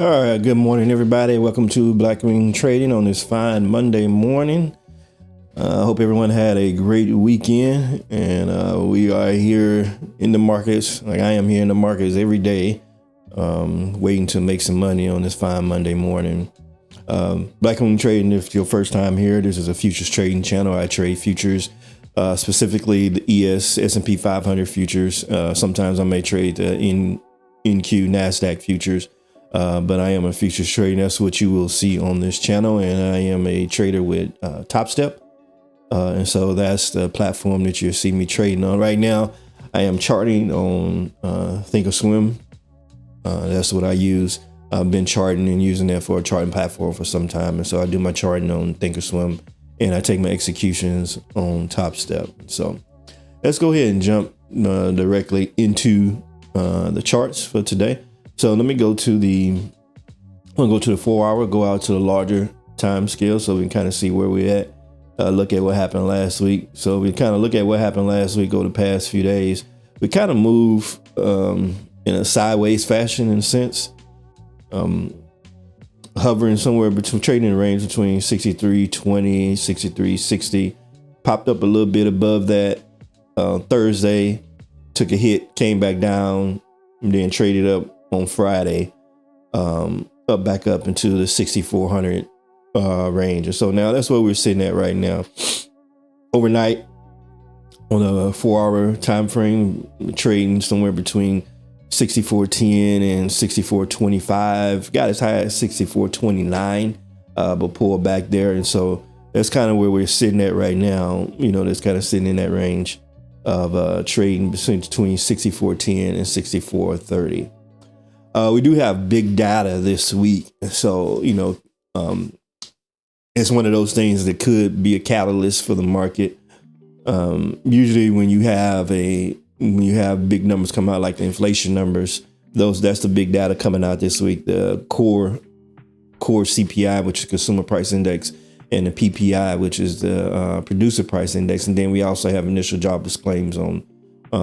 All right, good morning, everybody. Welcome to Blackwing Trading on this fine Monday morning. I hope everyone had a great weekend, and we are here in the markets, like I am here in the markets every day, waiting to make some money on this fine Monday morning. Blackwing Trading, if it's your first time here, this is a futures trading channel. I trade futures, specifically the S&P 500 futures. Sometimes I may trade the NQ NASDAQ futures. But I am a futures trader. That's what you will see on this channel. And I am a trader with Topstep. And so that's the platform that you'll see me trading on. Right now, I am charting on Thinkorswim. That's what I use. I've been charting and using that for a charting platform for some time. And so I do my charting on Thinkorswim and I take my executions on Topstep. So let's go ahead and jump directly into the charts for today. So let me go to the 4 hour, go out to the larger time scale so we can kind of see where we're at. Look at what happened last week. So we kind of look at what happened last week over the past few days. We kind of move in a sideways fashion in a sense, hovering somewhere between, trading in a range between 63.20, 63.60, popped up a little bit above that Thursday, took a hit, came back down, and then traded up on Friday, back up into the 6,400 range. And so now that's where we're sitting at right now. Overnight, on a 4 hour time frame, trading somewhere between 64.10 and 64.25. Got as high as 64.29, but pulled back there. And so that's kind of where we're sitting at right now. You know, that's kind of sitting in that range of trading between 64.10 and 64.30. We do have big data this week. So, you know, it's one of those things that could be a catalyst for the market. Usually when you have big numbers come out, like the inflation numbers, that's the big data coming out this week. The core CPI, which is consumer price index, and the PPI, which is the producer price index. And then we also have initial jobless claims on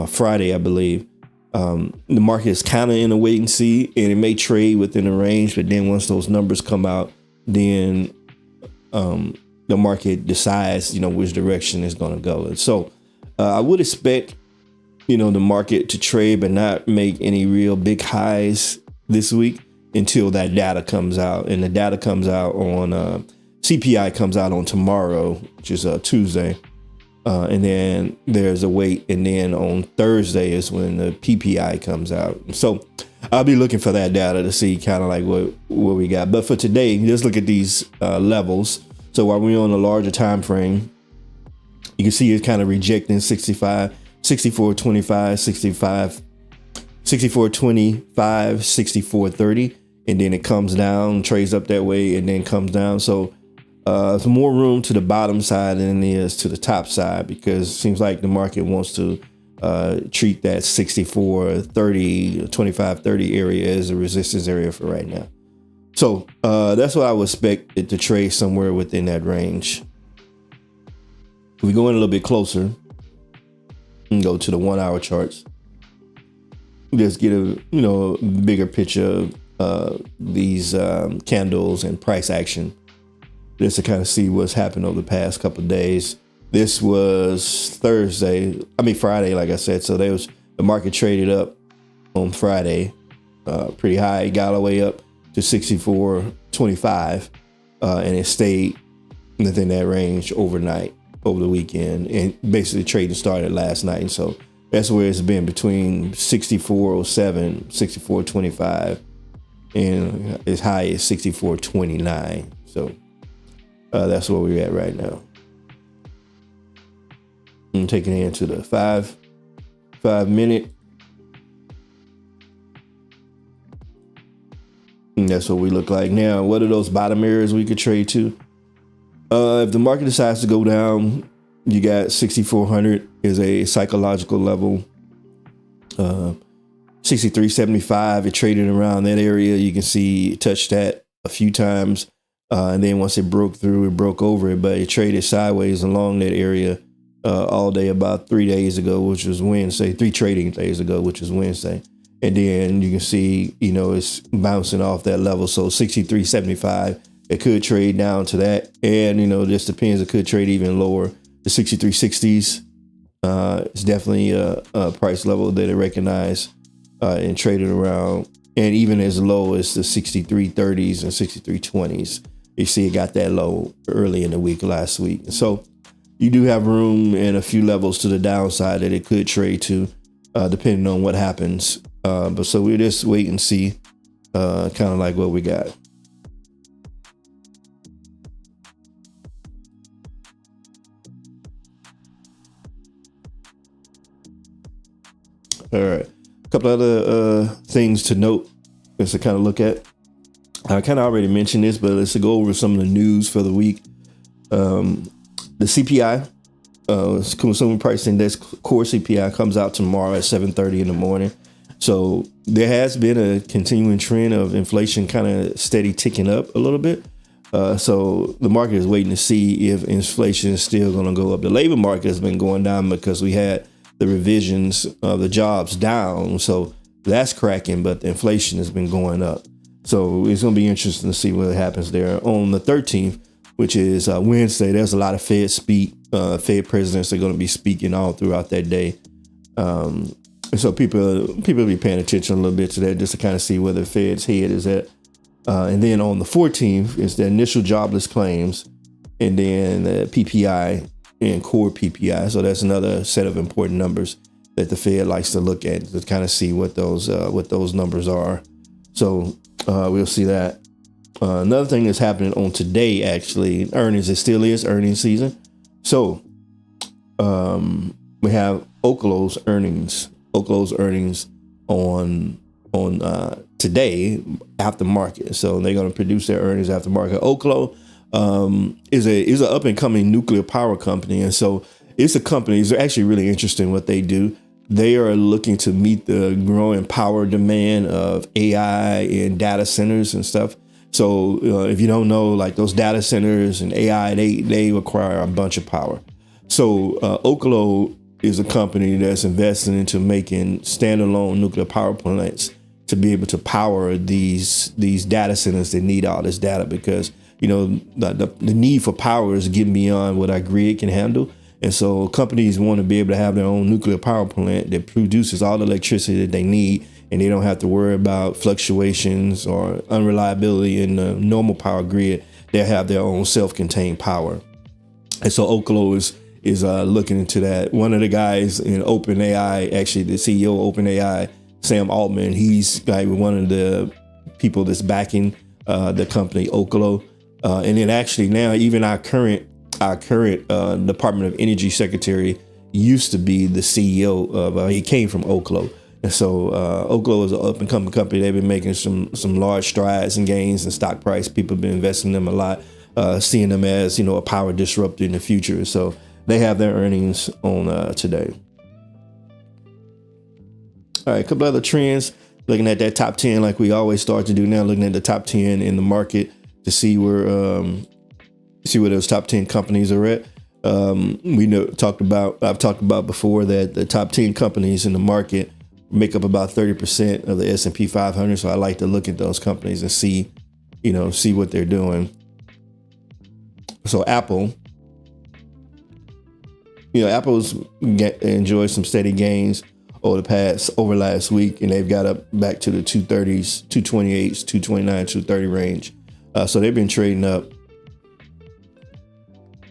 Friday, I believe. The market is kind of in a wait and see, and it may trade within a range, but then once those numbers come out, then the market decides, you know, which direction it's going to go. And so I would expect, you know, the market to trade but not make any real big highs this week until that data comes out. And the data comes out on CPI comes out on tomorrow, which is Tuesday. And then there's a wait. And then on Thursday is when the PPI comes out. So I'll be looking for that data to see kind of like what we got. But for today, let's look at these levels. So while we're on a larger time frame, you can see it's kind of rejecting 65, 64.25, 65, 64.25, 64.30. And then it comes down, trades up that way, and then comes down. So there's more room to the bottom side than there is to the top side, because it seems like the market wants to treat that 64.30, 25.30 area as a resistance area for right now. So that's what I would expect it to trade somewhere within that range. If we go in a little bit closer and go to the 1 hour charts, just get a bigger picture of these candles and price action, just to kind of see what's happened over the past couple of days. This was Friday, like I said. So the market traded up on Friday, pretty high. It got all the way up to 64.25, and it stayed within that range overnight, over the weekend. And basically trading started last night. And so that's where it's been, between 64.07, 64.25, and as high as 64.29. So that's where we're at right now. I'm taking it into the 5 minute. And that's what we look like now. What are those bottom areas we could trade to? If the market decides to go down, you got 6,400 is a psychological level. 63.75, it traded around that area. You can see it touched that a few times. And then once it broke through, it broke over it, but it traded sideways along that area all day about 3 days ago, which was Wednesday, 3 trading days ago, which was Wednesday. And then you can see, it's bouncing off that level. So 63.75, it could trade down to that. And, just depends. It could trade even lower. The 63.60s is definitely a price level that it recognized and traded around. And even as low as the 63.30s and 63.20s. You see it got that low early in the week last week. So you do have room and a few levels to the downside that it could trade to, depending on what happens. But so we'll just wait and see, kind of like what we got. All right. A couple other things to note, just to kind of look at. I kind of already mentioned this, but let's go over some of the news for the week. The CPI, Consumer Price Index, core CPI, comes out tomorrow at 7:30 in the morning. So there has been a continuing trend of inflation kind of steady ticking up a little bit. So the market is waiting to see if inflation is still going to go up. The labor market has been going down because we had the revisions of the jobs down. So that's cracking, but the inflation has been going up. So it's going to be interesting to see what happens there. On the 13th, which is Wednesday, there's a lot of Fed presidents are going to be speaking all throughout that day. So people will be paying attention a little bit to that just to kind of see where the Fed's head is at. And then on the 14th is the initial jobless claims, and then the PPI and core PPI. So that's another set of important numbers that the Fed likes to look at to kind of see what those numbers are. So we'll see that. Another thing that's happening on today, actually, earnings. It still is earnings season. So we have OKLO's earnings. OKLO's earnings on today after market. So they're going to produce their earnings after market. OKLO is an up and coming nuclear power company, and so it's a company. It's actually really interesting what they do. They are looking to meet the growing power demand of AI and data centers and stuff. So if you don't know, like those data centers and AI, they require a bunch of power. So OKLO is a company that's investing into making standalone nuclear power plants to be able to power these data centers that need all this data, because the need for power is getting beyond what our grid can handle. And so companies want to be able to have their own nuclear power plant that produces all the electricity that they need, and they don't have to worry about fluctuations or unreliability in the normal power grid. They have their own self-contained power. And so OKLO is looking into that. One of the guys in OpenAI, actually the CEO of OpenAI, Sam Altman, he's like one of the people that's backing the company OKLO. And then actually now even our current Department of Energy Secretary used to be the CEO of, he came from OKLO. And so OKLO is an up and coming company. They've been making some large strides and gains in stock price. People have been investing in them a lot, seeing them as, a power disruptor in the future. So they have their earnings on today. All right, a couple other trends. Looking at that top 10, like we always start to do now, looking at the top 10 in the market to see where those top 10 companies are at. I've talked about before that the top 10 companies in the market make up about 30% of the S&P 500. So I like to look at those companies and see what they're doing. So Apple, Apple's enjoyed some steady gains over last week, and they've got up back to the 230s, 228s, 229, 230 range. So they've been trading up.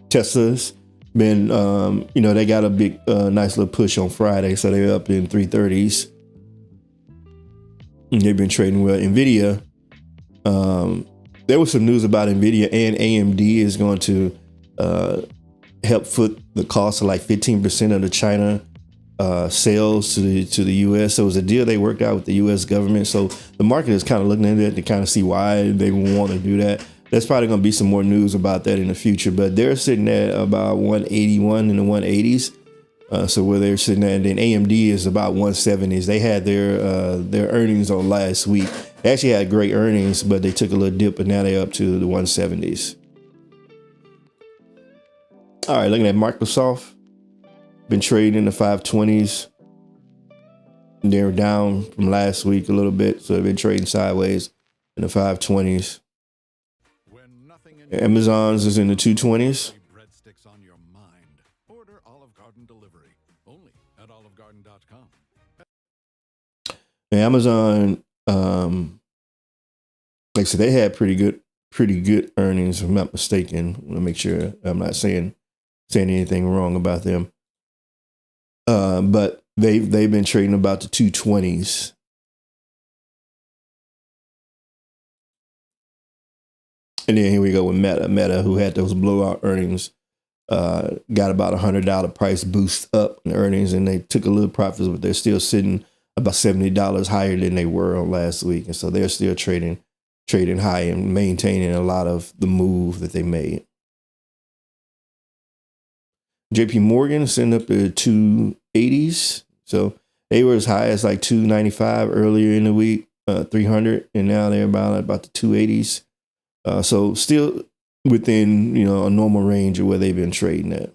Tesla's been, they got a big, nice little push on Friday. So they're up in 330s. And they've been trading well. NVIDIA, there was some news about NVIDIA and AMD is going to help foot the cost of like 15% of the China sales to the U.S. So it was a deal they worked out with the U.S. government. So the market is kind of looking at it to kind of see why they want to do that. There's probably going to be some more news about that in the future, but they're sitting at about 181 in the 180s. So where they're sitting at, and then AMD is about 170s. They had their earnings on last week. They actually had great earnings, but they took a little dip, but now they're up to the 170s. All right, looking at Microsoft, been trading in the 520s. They're down from last week a little bit, so they've been trading sideways in the 520s. Amazon's is in the 220s. Amazon, like I said, they had pretty good earnings, if I'm not mistaken. I want to make sure I'm not saying anything wrong about them. But they've been trading about the 220s. And then here we go with Meta, who had those blowout earnings, got about $100 price boost up in earnings, and they took a little profits, but they're still sitting about $70 higher than they were on last week. And so they're still trading high and maintaining a lot of the move that they made. JP Morgan sitting up to 280s. So they were as high as like 295 earlier in the week, 300, and now they're about the 280s. So still within, a normal range of where they've been trading at.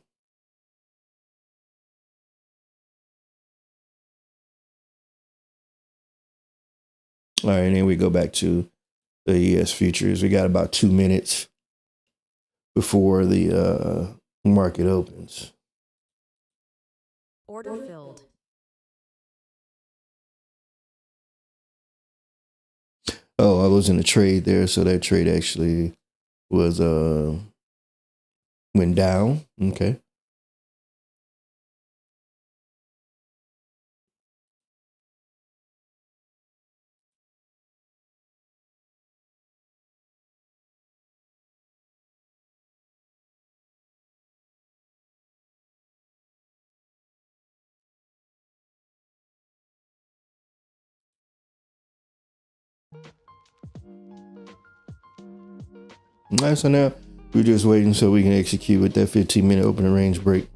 All right, and then we go back to the ES futures. We got about 2 minutes before the market opens. Order filled. Oh, I was in a trade there, so that trade actually was went down. Okay. Nice. So now we're just waiting so we can execute with that 15-minute opening range break.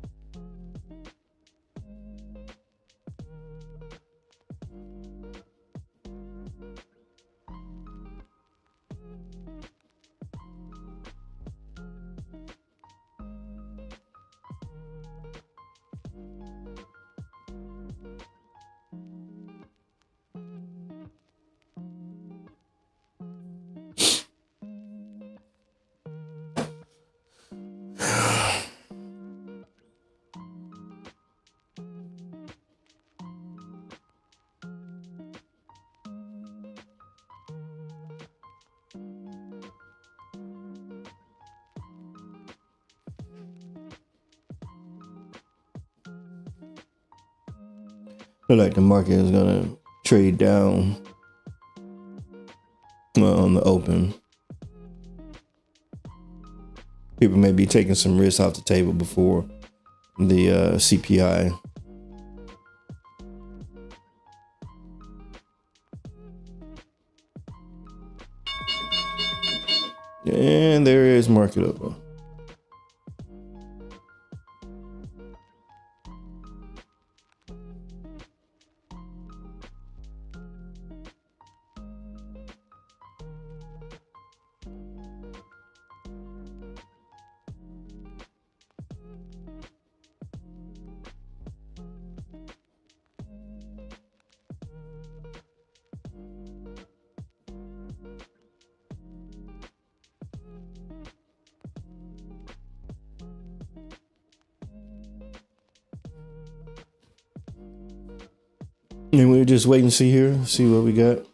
Look like the market is gonna trade down on the open. People may be taking some risks off the table before the CPI. And there is market open. And we'll just wait and see here, see what we got.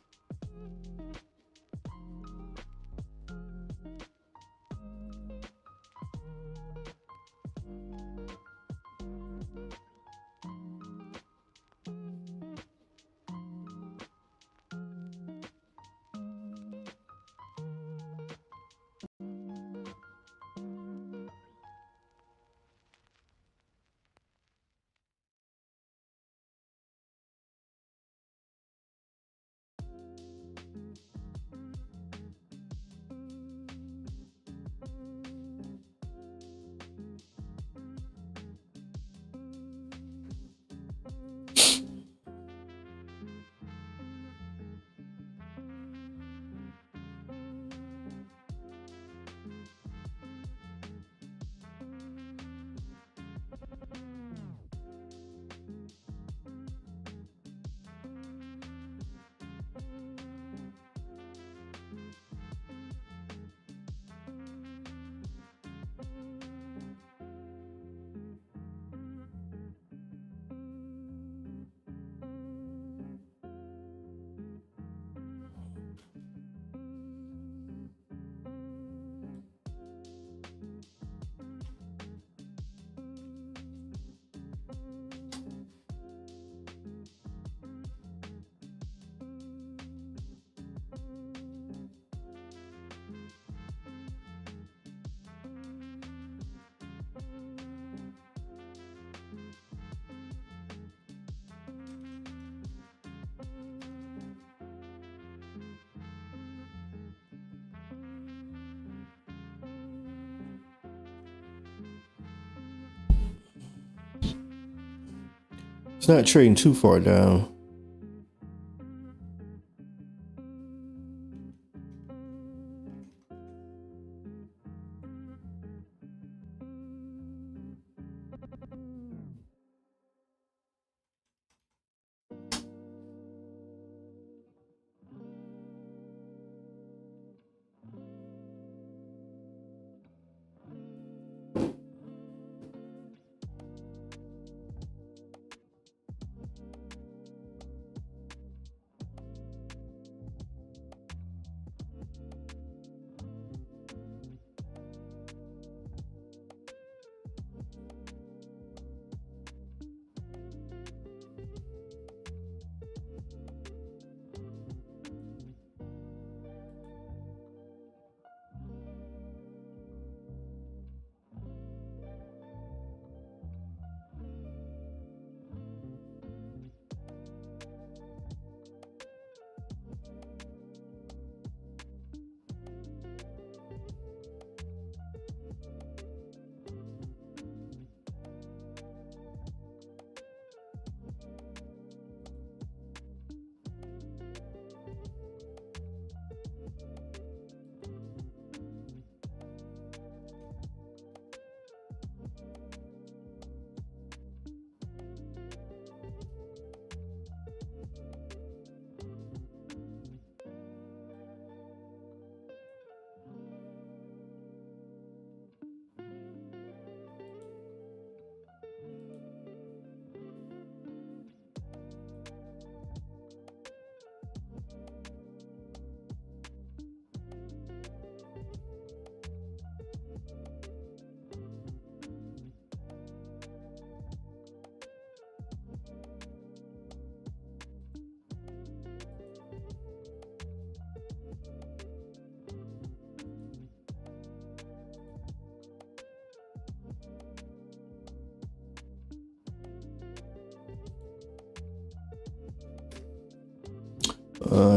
not trading too far down.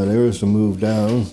There was a move down.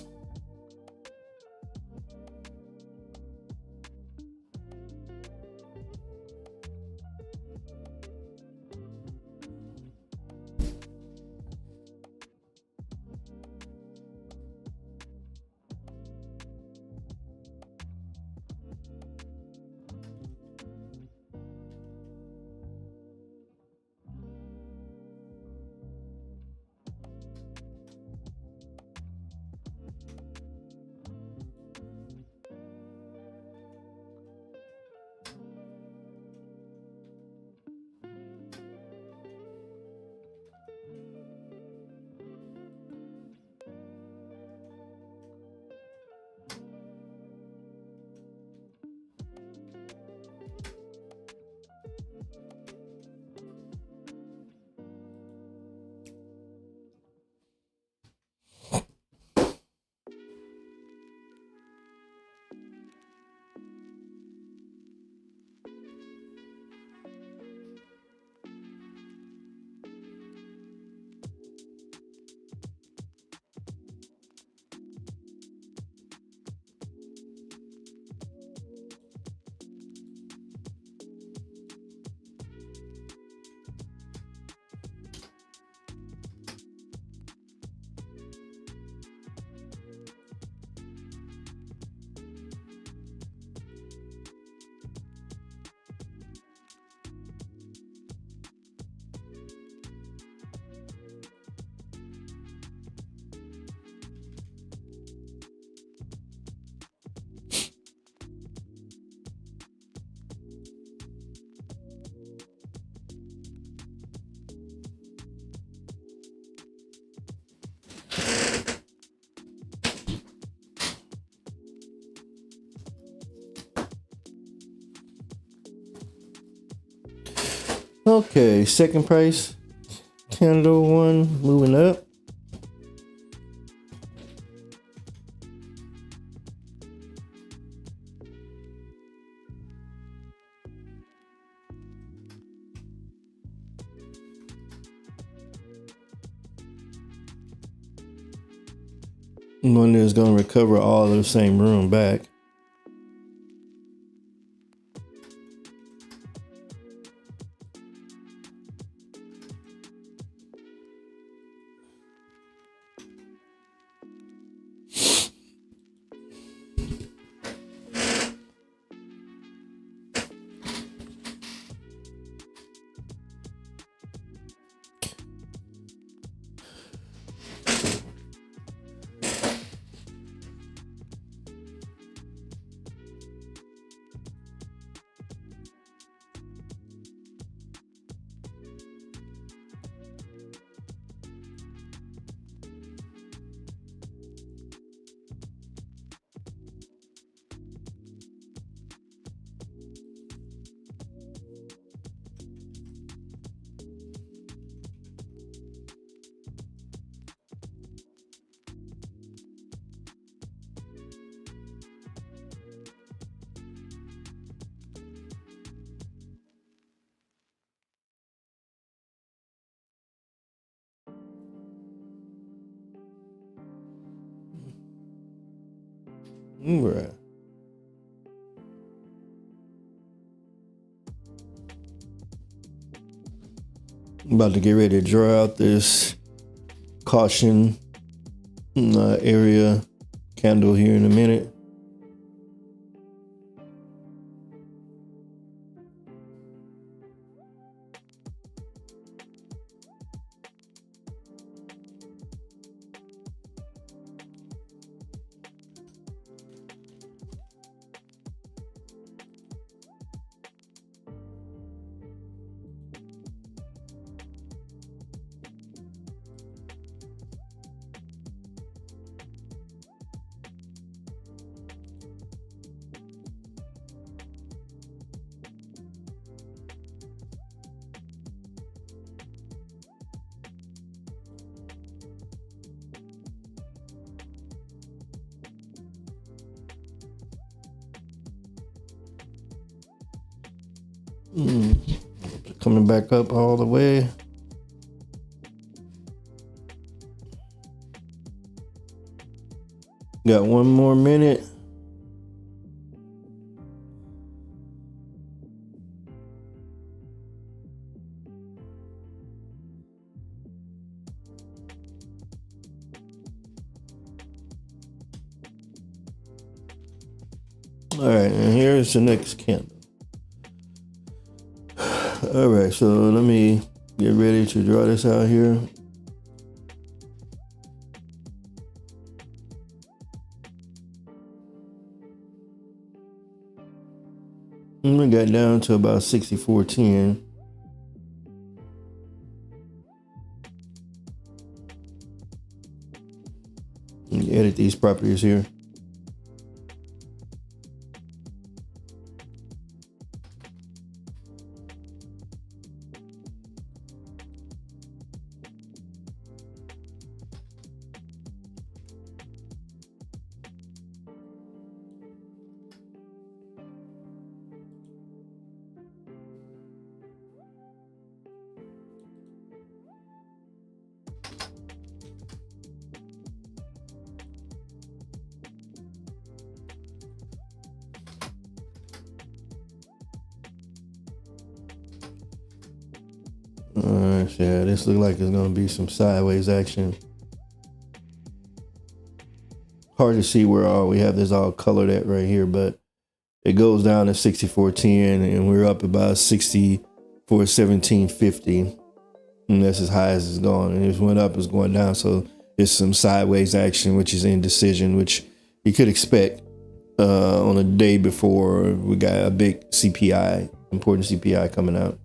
Okay, second price, candle one moving up. One is going to recover all of the same room back. Right. I'm about to get ready to draw out this caution area candle here in a minute. Coming back up all the way. Got one more minute. All right, and here's the next candle. All right, so let me get ready to draw this out here. And we got down to about 64.10. Edit these properties here. All right, yeah, this looks like it's gonna be some sideways action. Hard to see where all we have this all colored at right here, but it goes down to 64.10 and we're up about 64.1750. And that's as high as it's gone. And if it went up, it's going down. So it's some sideways action, which is indecision, which you could expect on a day before we got a big CPI, important CPI coming out.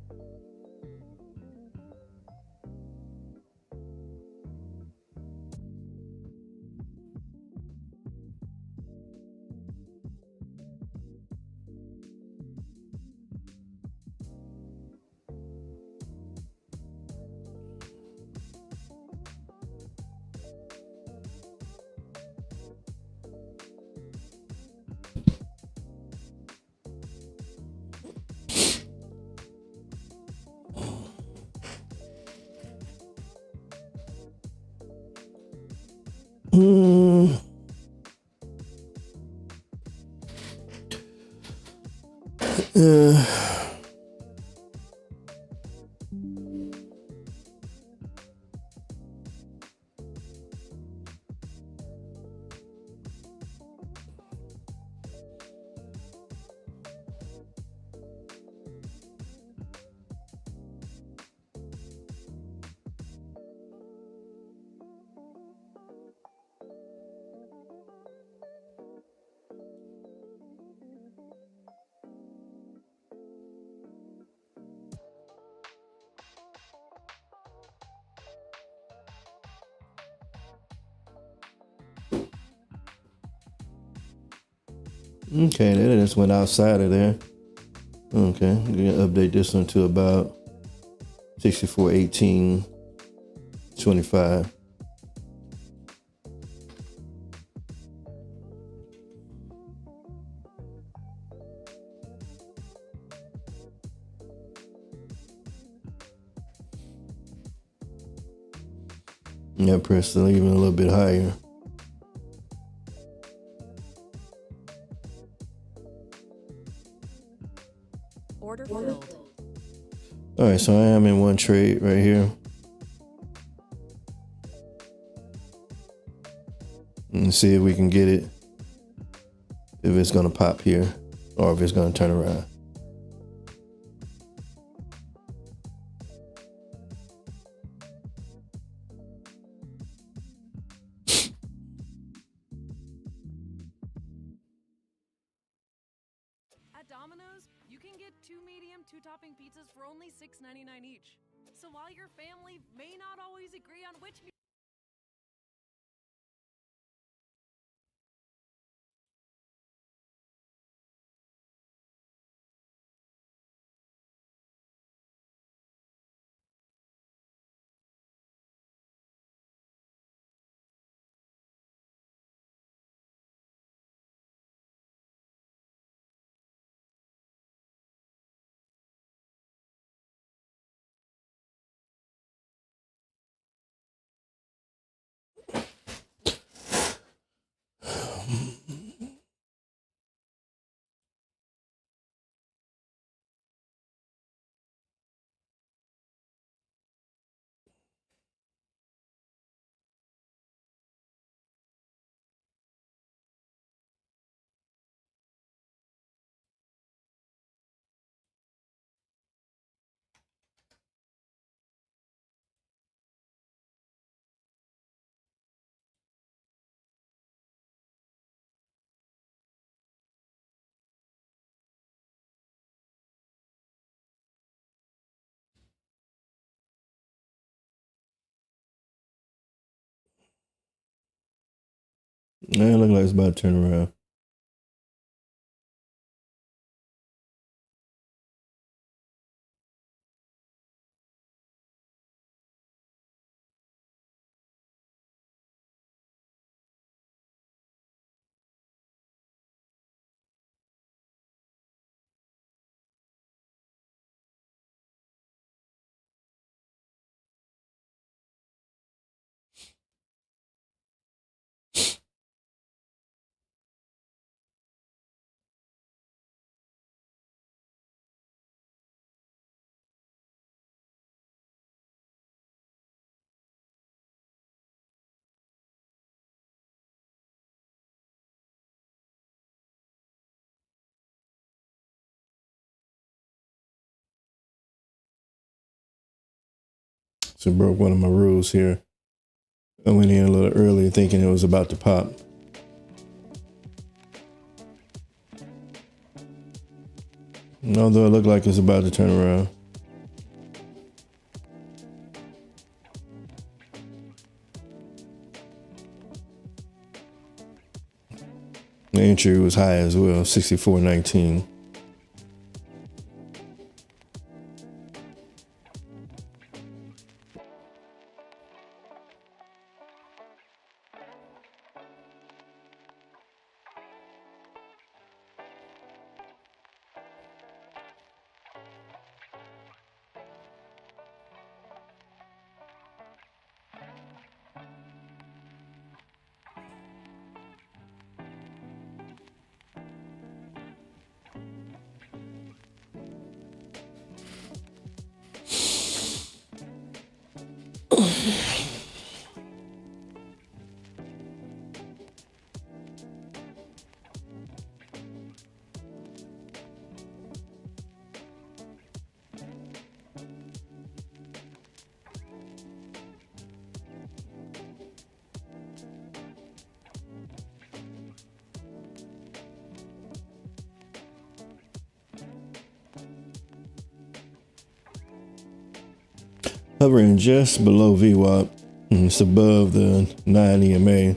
Okay, that just went outside of there. Okay, we're gonna update this one to about 64.1825. Yeah, press it even a little bit higher. Order filled. All right, so I am in one trade right here. And see if we can get it. If it's gonna pop here or if it's gonna turn around. At Domino's, you can get 2 medium, 2-topping pizzas for only $6.99 each. So while your family may not always agree on which Yeah, it looks like it's about to turn around. So broke one of my rules here. I went in a little early thinking it was about to pop. Although it looked like it's about to turn around. The entry was high as well, 64.19. Hovering just below VWAP. It's above the 9 EMA.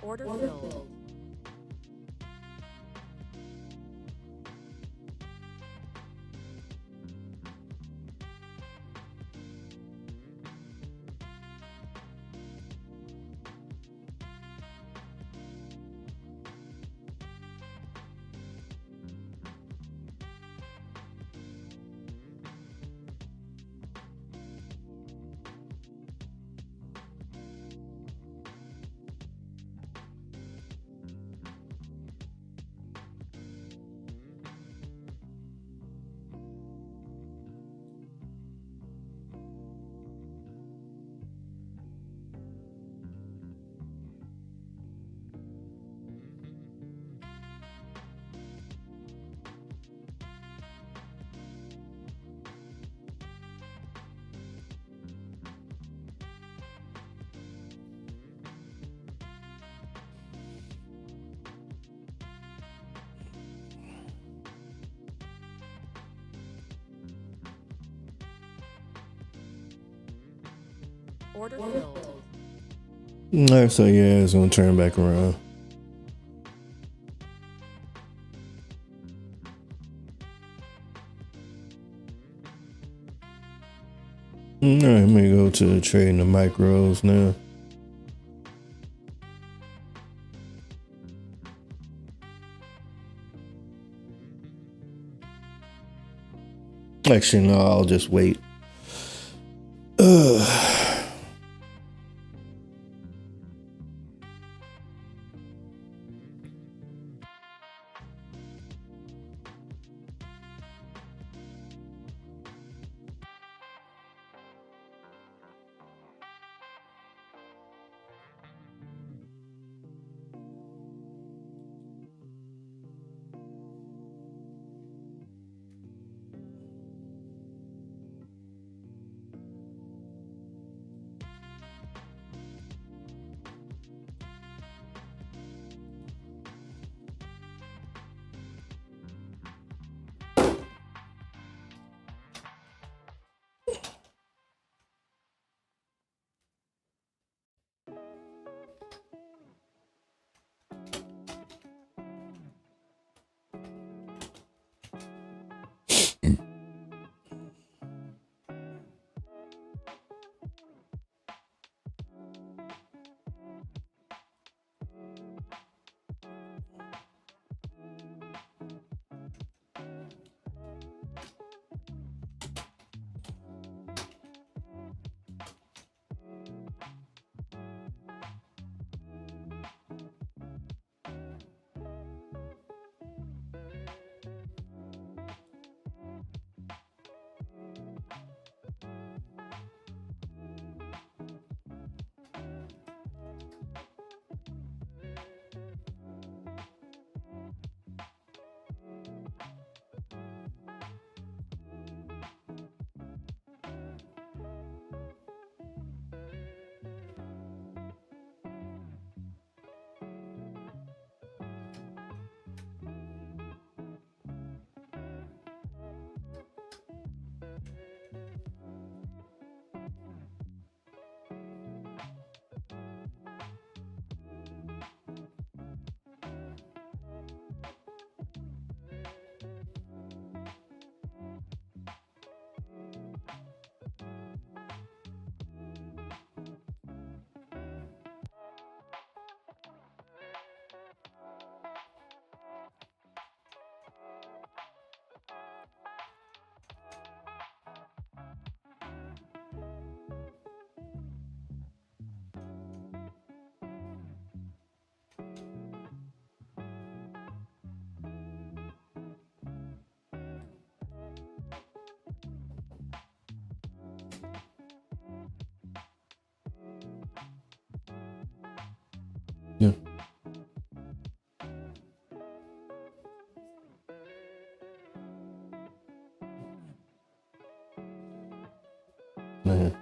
Order filled. Order filled. All right, so yeah, it's gonna turn back around. All right, I'm gonna go to trading the micros now. Actually, no, I'll just wait. Yeah. Man.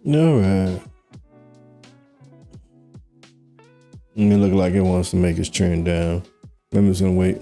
All right. It look like it wants to make its trend down. I'm just gonna wait.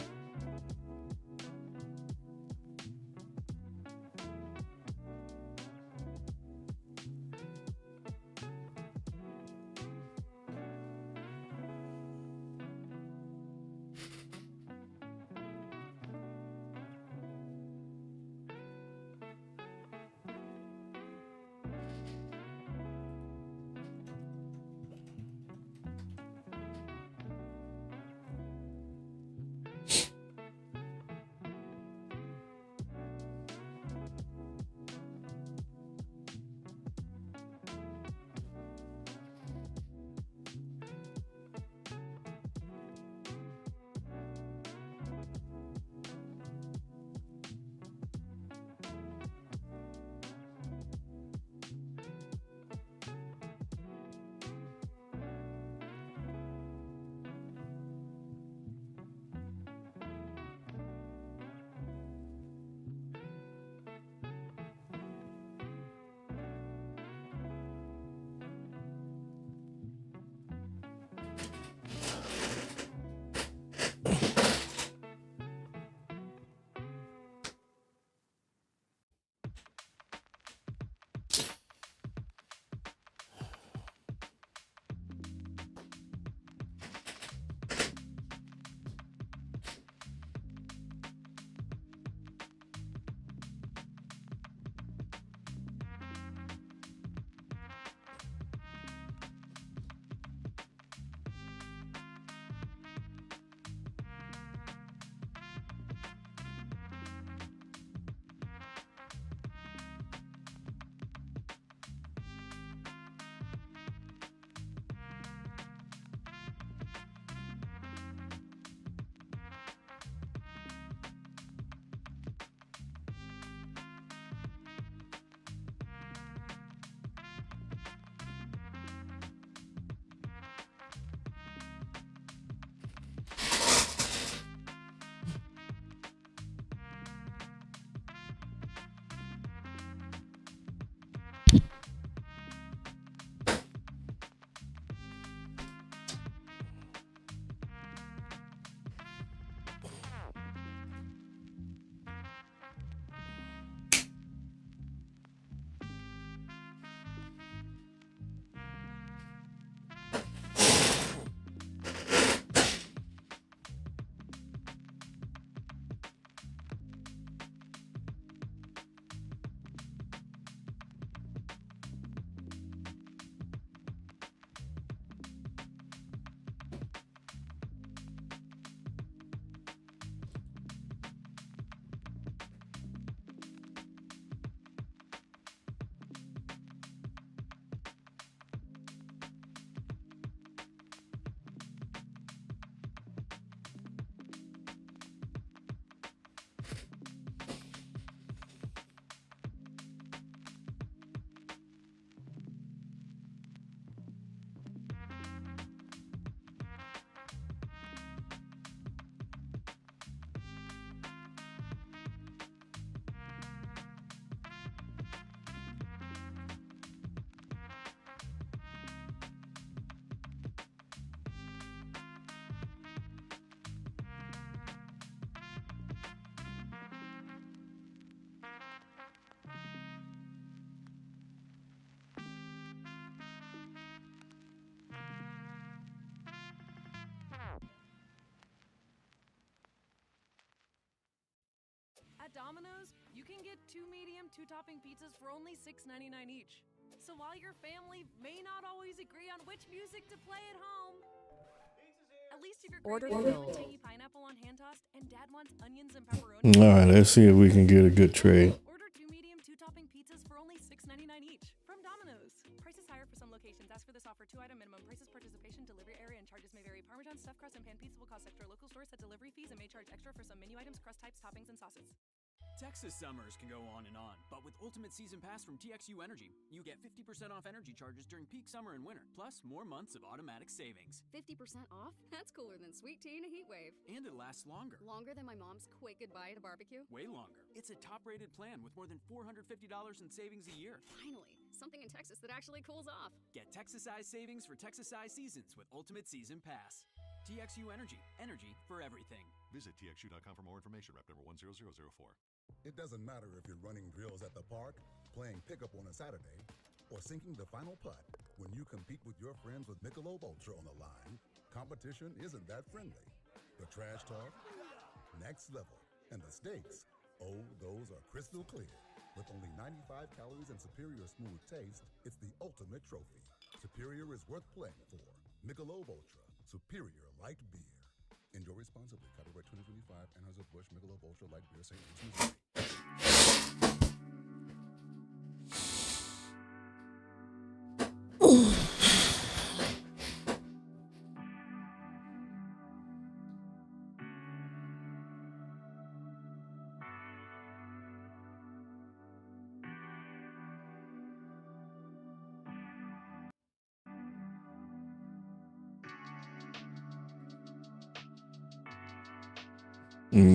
At Domino's, you can get 2 medium, 2-topping pizzas for only $6.99 each. So while your family may not always agree on which music to play at home, at least if you're Order craving filled. tangy pineapple on hand tossed and Dad wants onions and pepperoni. All right, let's see if we can get a good trade. Order 2 medium, 2-topping pizzas for only $6.99 each from Domino's. Prices higher for some locations. Ask for this offer. 2-item minimum. Prices, participation, delivery area, and charges may vary. Parmesan, stuffed crust, and pan pizza will cost extra. Local stores set delivery fees and may charge extra for some menu items, crust types, toppings, and sauces. Texas summers can go on and on, but with Ultimate Season Pass from TXU Energy, you get 50% off energy charges during peak summer and winter, plus more months of automatic savings. 50% off? That's cooler than sweet tea in a heat wave. And it lasts longer. Longer than my mom's quick goodbye at a barbecue? Way longer. It's a top-rated plan with more than $450 in savings a year. Finally, something in Texas that actually cools off. Get Texas-sized savings for Texas-sized seasons with Ultimate Season Pass. TXU Energy. Energy for everything. Visit txu.com for more information. Rep number 10004. It doesn't matter if you're running drills at the park, playing pickup on a Saturday, or sinking the final putt. When you compete with your friends with Michelob Ultra on the line, competition isn't that friendly. The trash talk, next level, and the stakes, oh, those are crystal clear. With only 95 calories and superior smooth taste, it's the ultimate trophy. Superior is worth playing for. Michelob Ultra, superior light beer. Enjoy responsibly. Copyright 2025. Anheuser-Busch Michelob Ultra Light Beer, St. Louis, Missouri.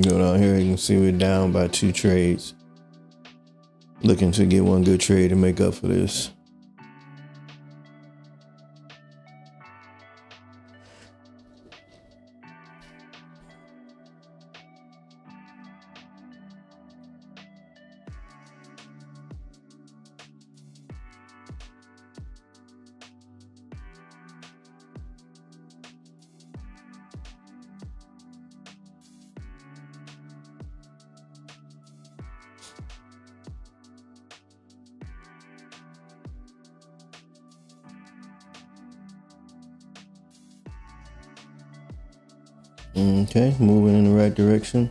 Go down here, you can see we're down by 2 trades. Looking to get one good trade to make up for this. Okay, moving in the right direction.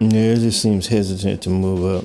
Yeah, it just seems hesitant to move up.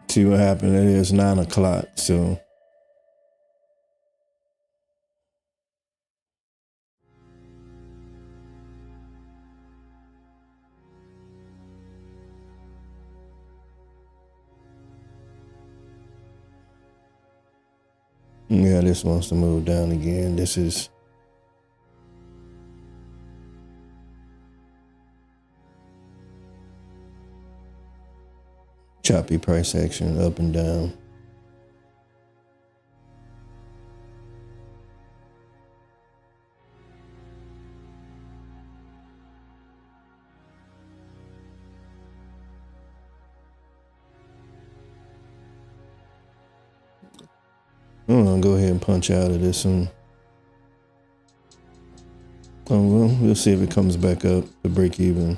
See what happened. It is 9 o'clock, so yeah, this wants to move down again. This is choppy price action up and down. I'm gonna go ahead and punch out of this one. Oh well, we'll see if it comes back up to break even.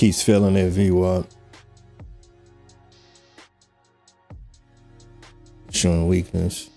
Keeps failing that VWAP. Showing weakness.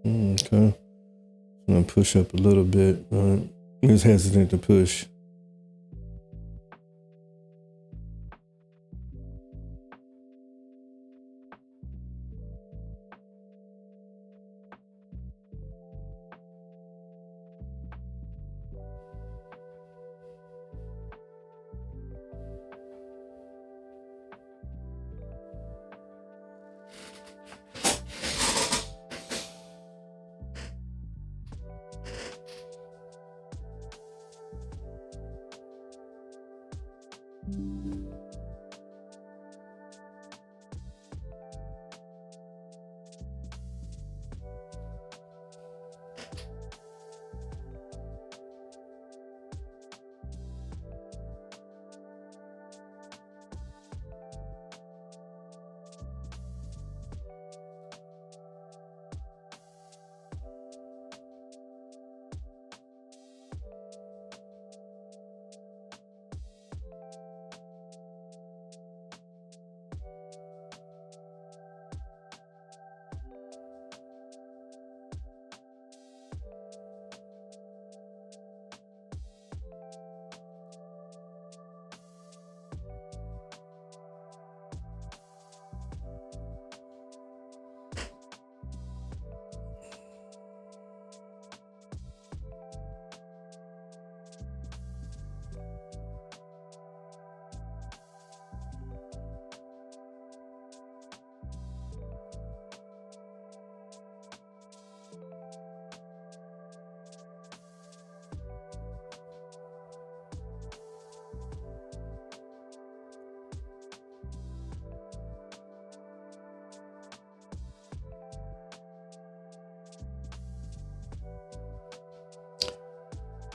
Okay. I'm gonna push up a little bit. He was hesitant to push.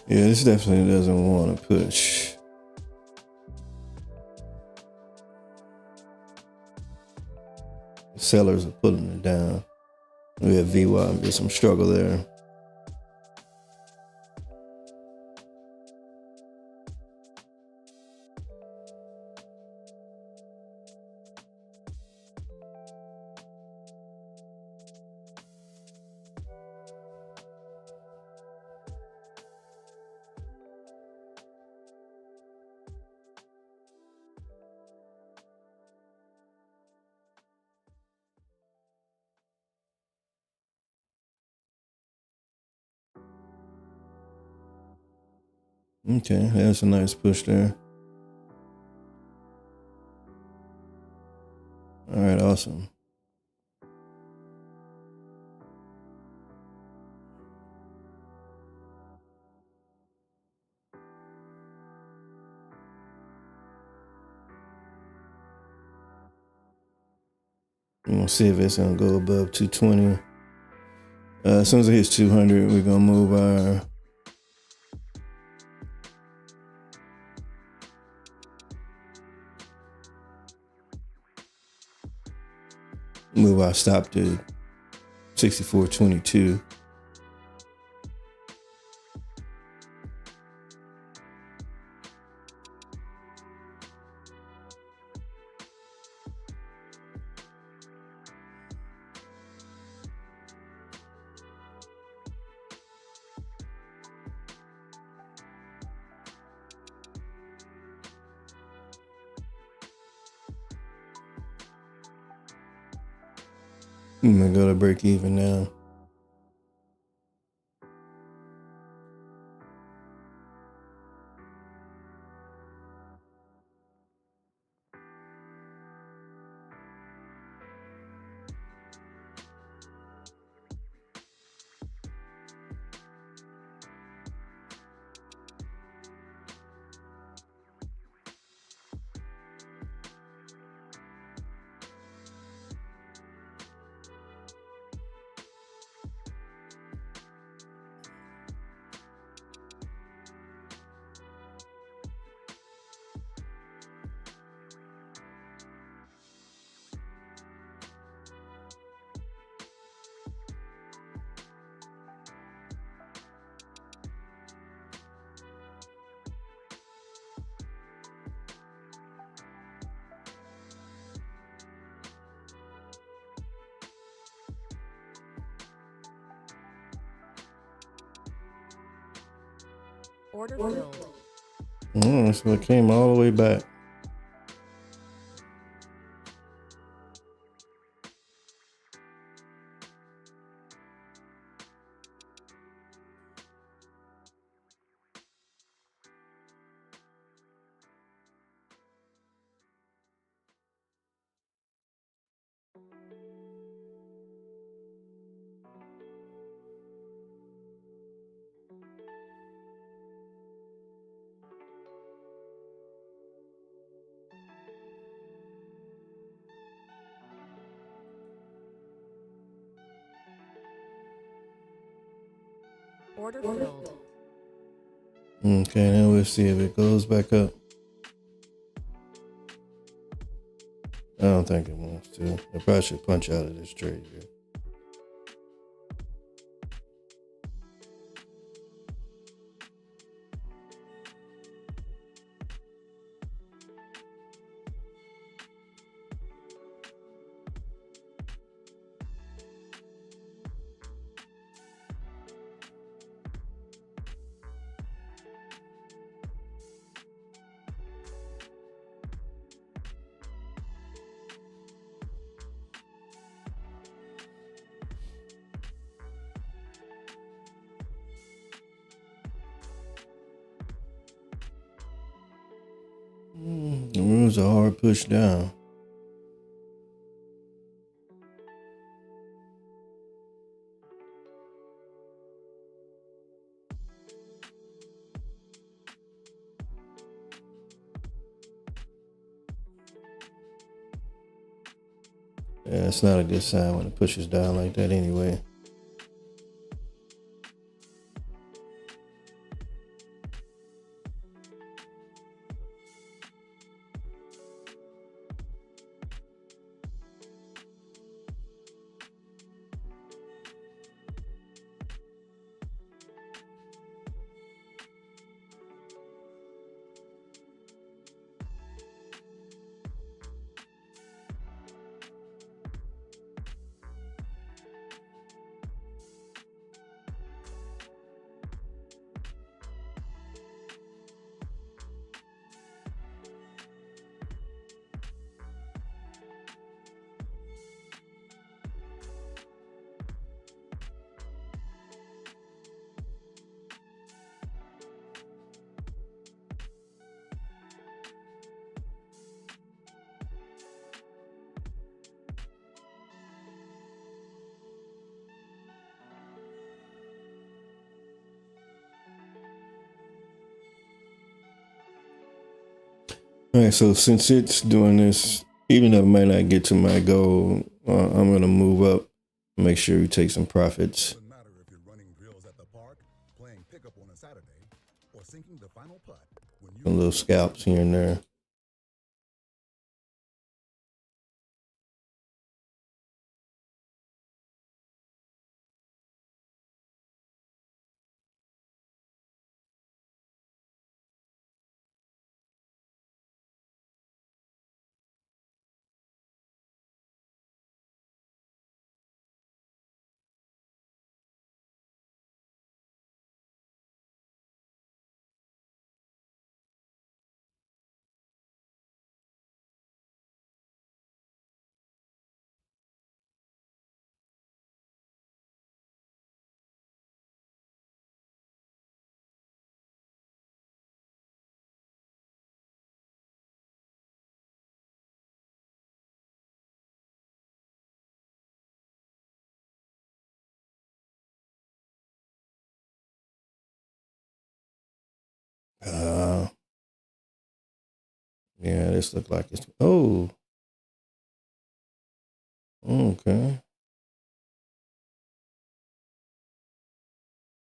Yeah, this definitely doesn't want to push. Sellers are pulling it down. We have VWAP, there's some struggle there. Okay, that's a nice push there. All right, awesome. We're gonna see if it's gonna go above 220. As soon as it hits 200, we're gonna move our stop to 6422. I'm gonna go to break even now. Order filled. So it came all the way back. Order filled. Okay, now we'll see if it goes back up. I don't think it wants to. I probably should punch out of this trade here. The rules are hard push down. Yeah, it's not a good sign when it pushes down like that anyway. All right, so since it's doing this, even though it might not get to my goal, I'm going to move up, make sure we take some profits. Doesn't matter if you're running drills at the park, playing pickup on a Saturday, or sinking the final putt when you Some little scalps here and there. Yeah, this look like it's. Oh, okay.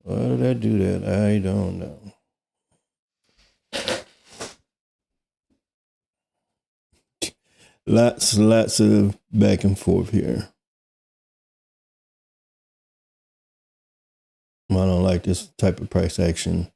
Why did I do that? I don't know. Lots of back and forth here. I don't like this type of price action.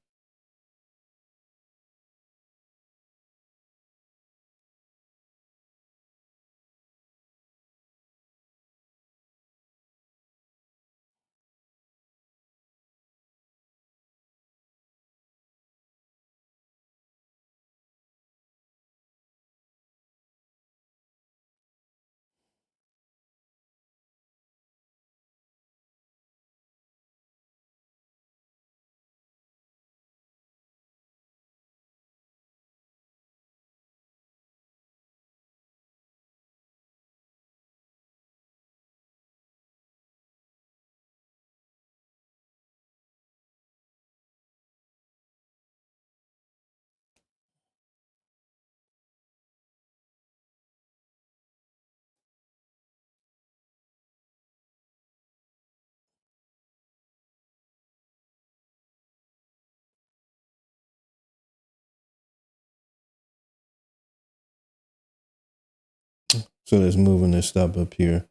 So let's moving this stop up here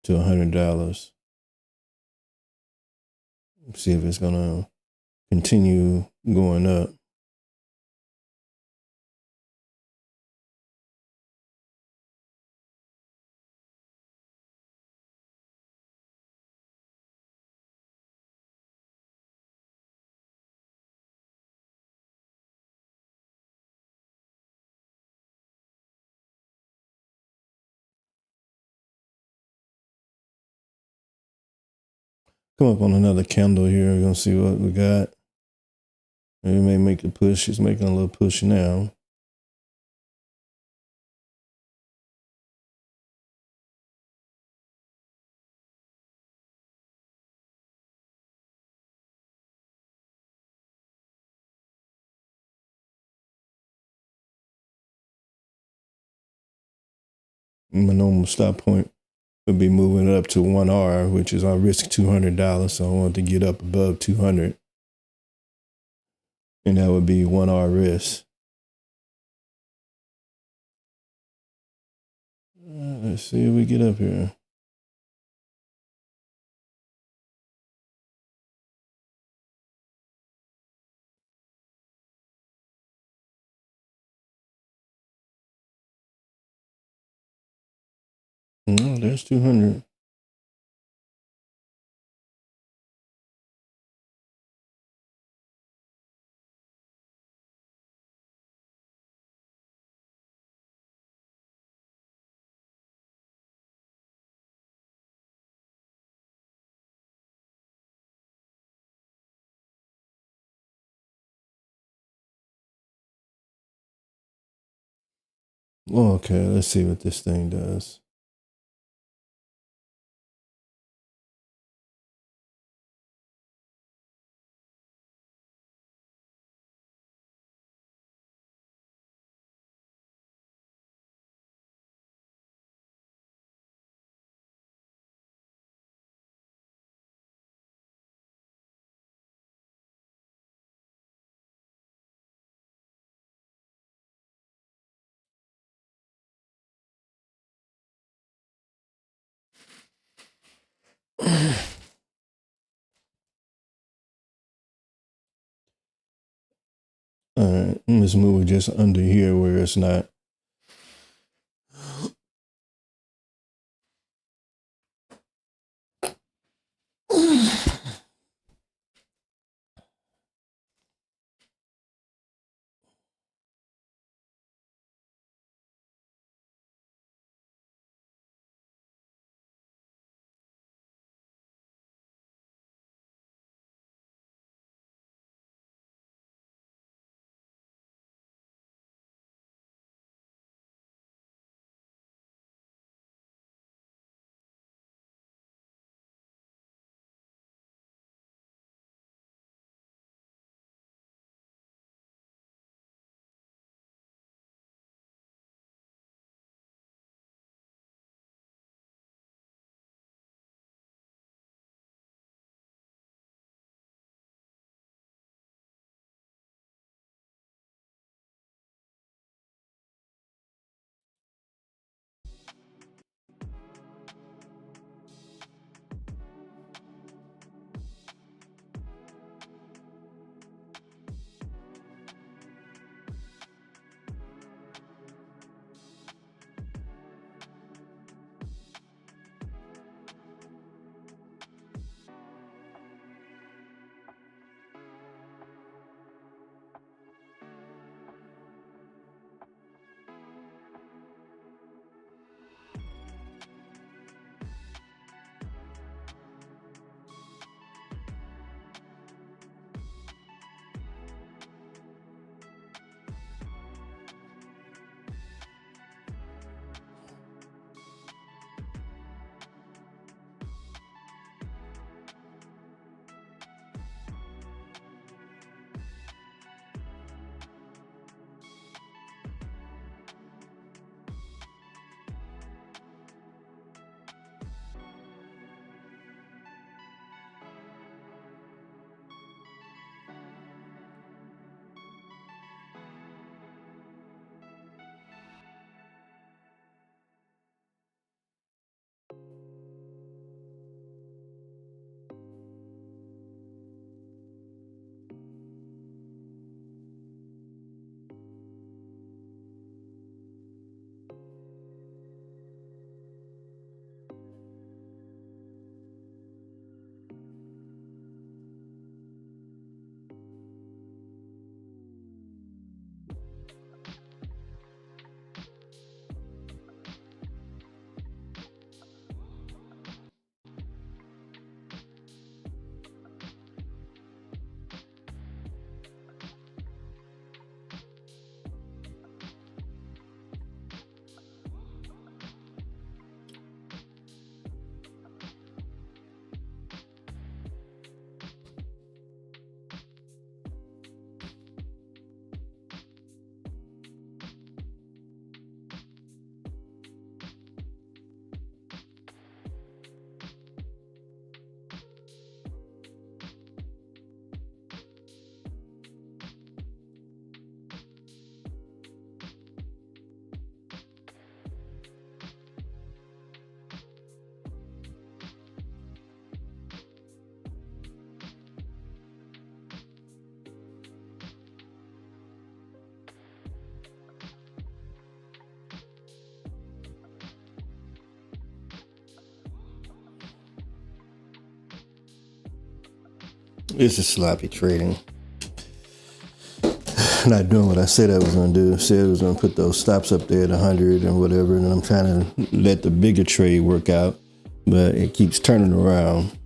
to $100. See if it's gonna continue going up. Come up on another candle here. We're gonna see what we got. Maybe may make a push. It's making a little push now. My normal stop point would be moving it up to 1R, which is our risk $200. So I want to get up above 200. And that would be 1R risk. Let's see if we get up here. No, there's 200. Okay, let's see what this thing does. All right, let's move it just under here where it's not. This is sloppy trading. Not doing what I said I was going to do. I said I was going to put those stops up there at 100 and whatever, and I'm trying to let the bigger trade work out, but it keeps turning around.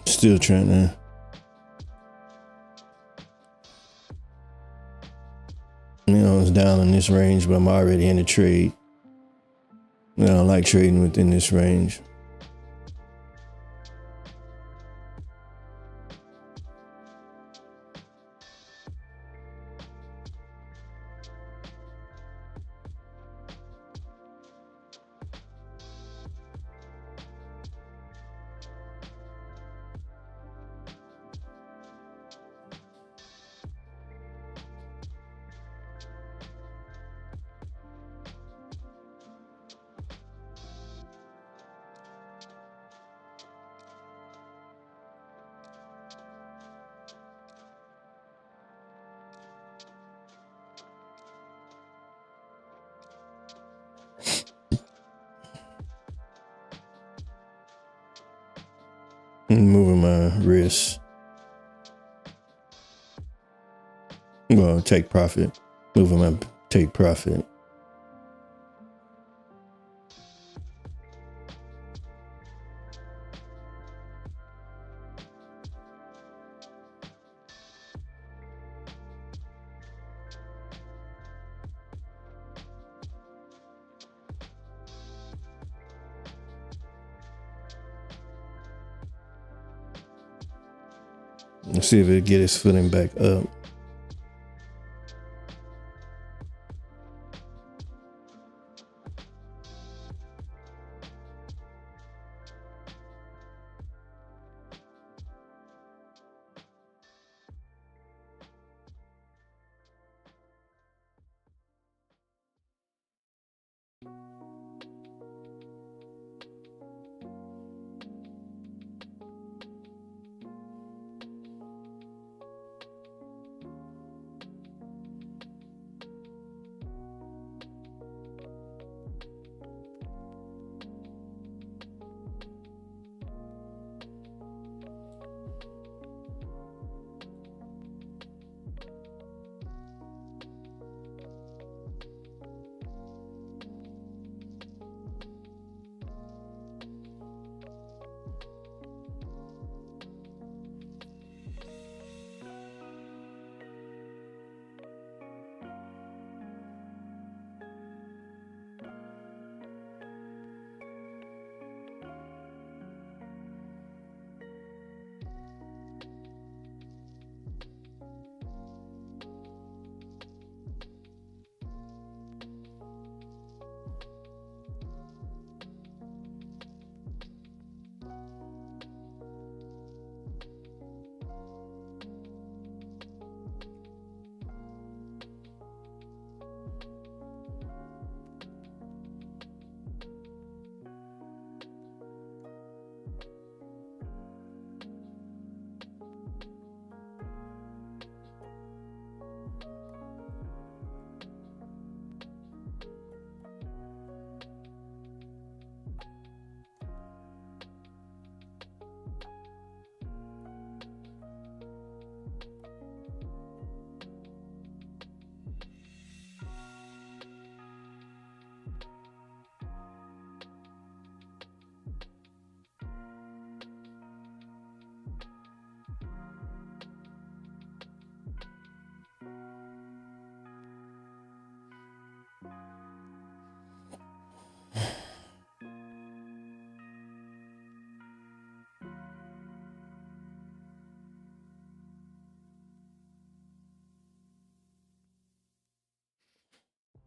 Still trying to. It's down in this range, but I'm already in the trade. I don't like trading within this range. I'm moving my wrist. Well, take profit. Moving my take profit. Let's see if it get its footing back up.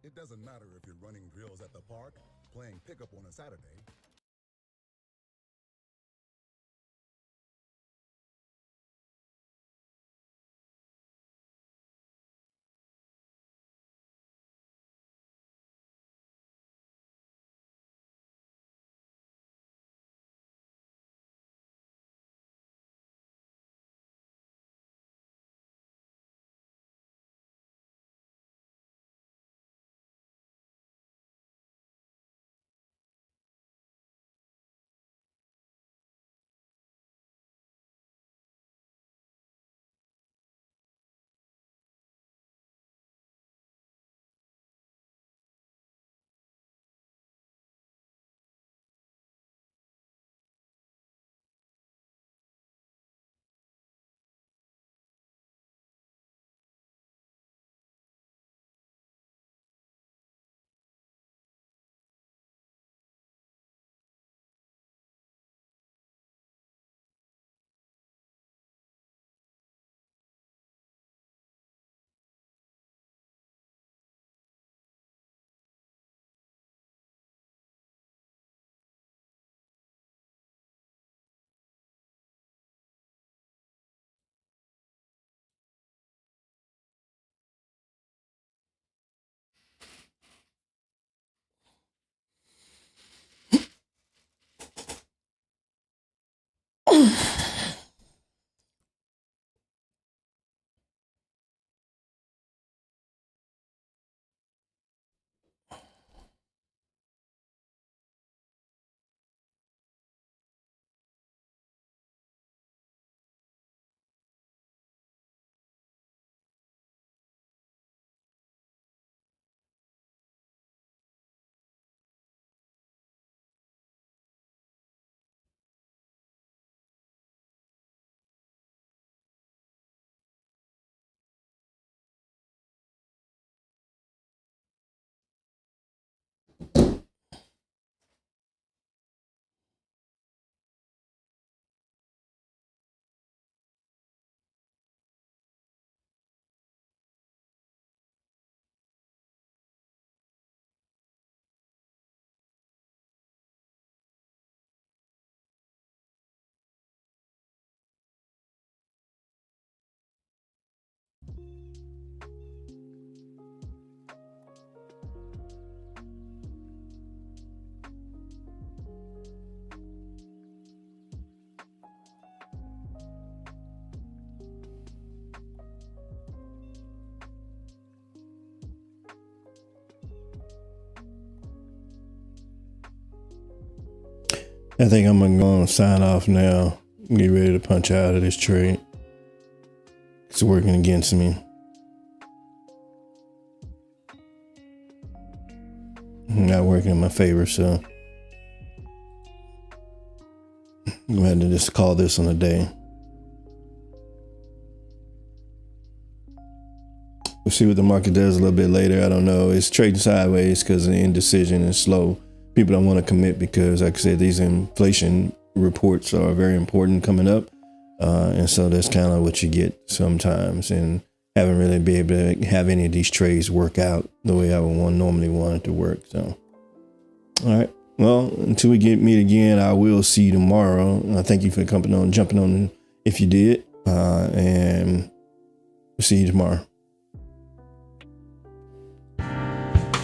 It doesn't matter if you're running drills at the park, playing pickup on a Saturday, I think I'm going to go and sign off now. Get ready to punch out of this trade. It's working against me. Not working in my favor, so I'm going to just call this on a day. We'll see what the market does a little bit later. I don't know. It's trading sideways because the indecision is slow. People don't want to commit because, like I said, these inflation reports are very important coming up. And so that's kind of what you get sometimes. And haven't really been able to have any of these trades work out the way I would normally want it to work. So, all right. Well, until we meet again, I will see you tomorrow. Thank you for jumping on if you did. And we'll see you tomorrow.